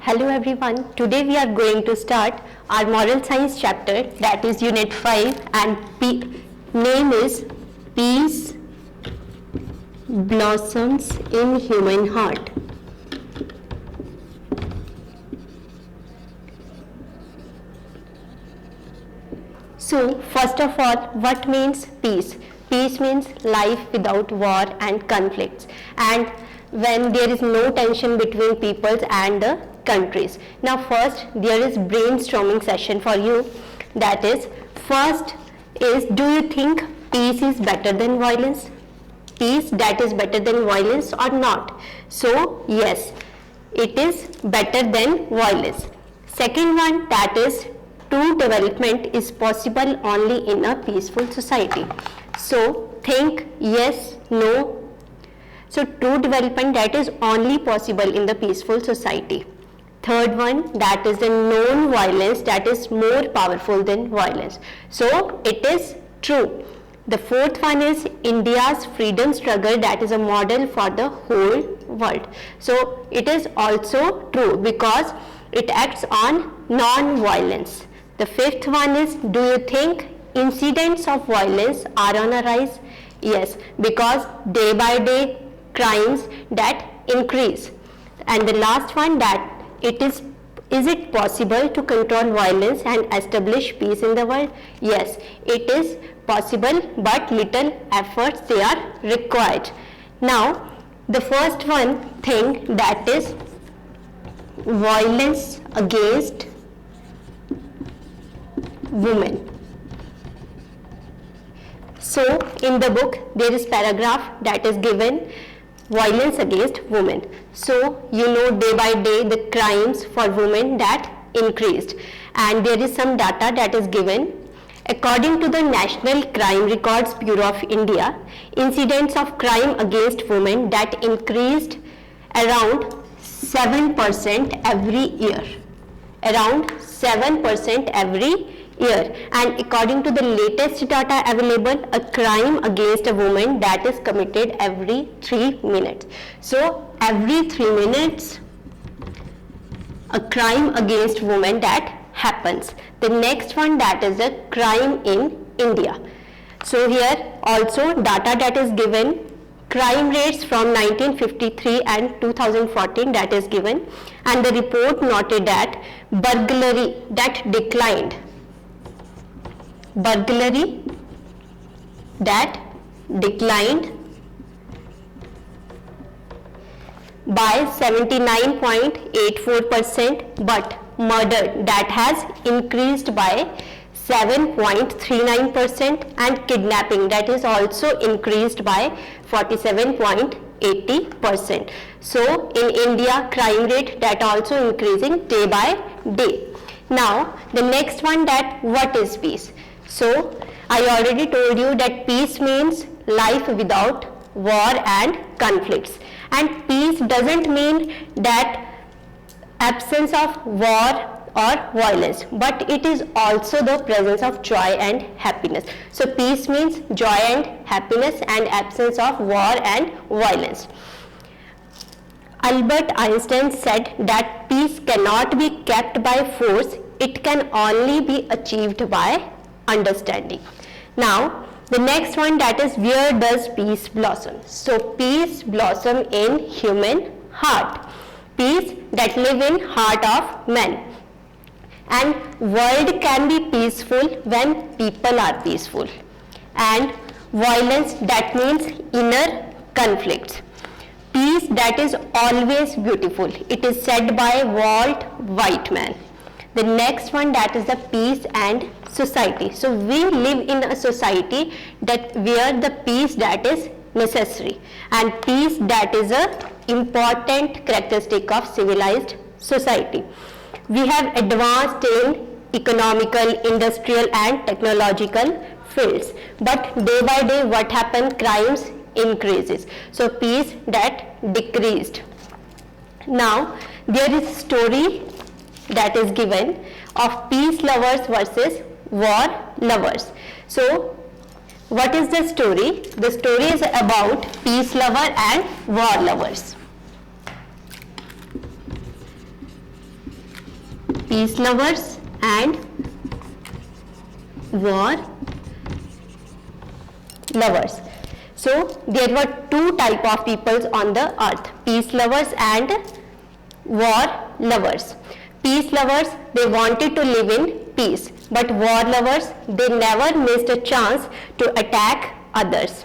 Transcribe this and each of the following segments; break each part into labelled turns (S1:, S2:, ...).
S1: Hello everyone, today we are going to start our moral science chapter, that is unit 5, and name is Peace Blossoms in Human Heart. So first of all, what means peace? Peace means life without war and conflicts, and when there is no tension between peoples and the countries. Now first there is brainstorming session for you. That is, first is, do you think peace is better than violence? Peace that is better than violence or not? So yes, it is better than violence. Second one, that is, true development is possible only in a peaceful society. So think yes, no. So true development that is only possible in the peaceful society. Third one, that is the non-violence that is more powerful than violence. So it is true. The fourth one is India's freedom struggle that is a model for the whole world. So it is also true because it acts on non-violence. The fifth one is, do you think incidents of violence are on a rise? Yes, because day by day crimes that increase. And the last one, that is it possible to control violence and establish peace in the world? Yes, it is possible, but little efforts they are required. Now the first one thing, that is violence against women. So in the book there is paragraph that is given violence against women. So you know, day by day the crimes for women that increased, and there is some data that is given. According to the National Crime Records Bureau of India, incidents of crime against women that increased around 7% every year. Around 7% every year. And according to the latest data available, a crime against a woman that is committed every 3 minutes. So every 3 minutes a crime against women that happens. The next one, that is a crime in India. So here also data that is given, crime rates from 1953 and 2014 that is given, and the report noted that burglary that declined. Burglary that declined by 79.84%, but murder that has increased by 7.39%, and kidnapping that is also increased by 47.80%. So in India, crime rate that also increasing day by day. Now the next one, that what is peace? So I already told you that peace means life without war and conflicts, and peace doesn't mean that absence of war or violence, but it is also the presence of joy and happiness. So peace means joy and happiness and absence of war and violence. Albert Einstein said that peace cannot be kept by force, it can only be achieved by understanding. Now the next one, that is, where does peace blossom? So peace blossom in human heart. Peace that live in heart of man. And world can be peaceful when people are peaceful. And violence that means inner conflicts. Peace that is always beautiful. It is said by Walt Whitman. The next one, that is the peace and society. So we live in a society that where the peace that is necessary, and peace that is a important characteristic of civilized society. We have advanced in economical, industrial and technological fields, but day by day what happens? Crimes increases. So peace that decreased. Now there is a story that is given of peace lovers versus war lovers. So what is the story? The story is about peace lover and war lovers. peace lovers and war lovers. So there were two type of peoples on the earth, peace lovers and war lovers. Peace lovers, they wanted to live in peace, but war lovers, they never missed a chance to attack others.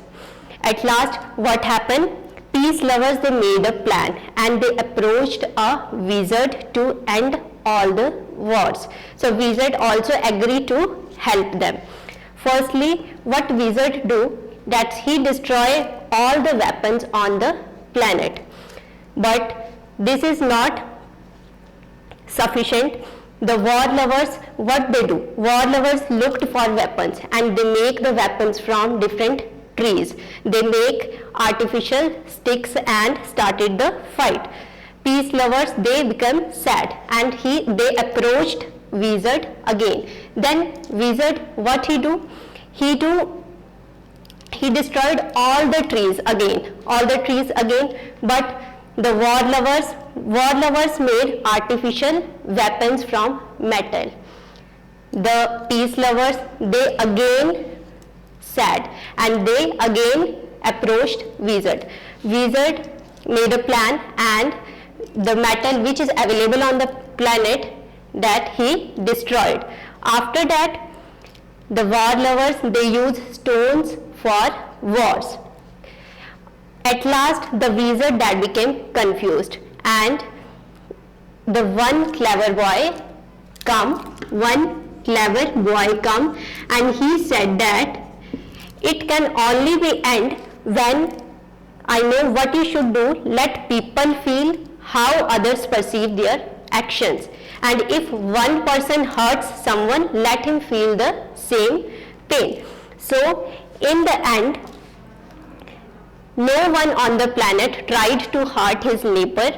S1: At last, what happened? Peace lovers, they made a plan and they approached a wizard to end all the wars. So wizard also agreed to help them. Firstly, what wizard do? That he destroy all the weapons on the planet. But this is not sufficient. The war lovers, what they do? War lovers looked for weapons and they make the weapons from different trees. They make artificial sticks and started the fight. Peace lovers, they become sad and they approached wizard again. Then wizard, what he do? He destroyed all the trees again, but the war lovers made artificial weapons from metal. The peace lovers, they again sad and they again approached wizard. Wizard made a plan and the metal which is available on the planet, that he destroyed. After that, the war lovers, they use stones for wars. At last, the wizard that became confused and the one clever boy come and he said that it can only be end when I know what you should do. Let people feel how others perceive their actions, and if one person hurts someone, let him feel the same pain. So in the end, no one on the planet tried to hurt his neighbor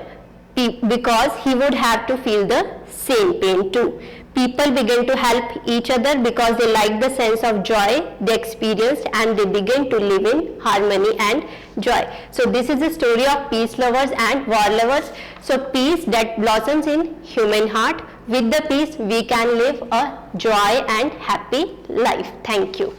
S1: because he would have to feel the same pain too. People began to help each other because they liked the sense of joy they experienced and they began to live in harmony and joy. So this is the story of peace lovers and war lovers. So peace that blossoms in human heart. With the peace we can live a joy and happy life. Thank you.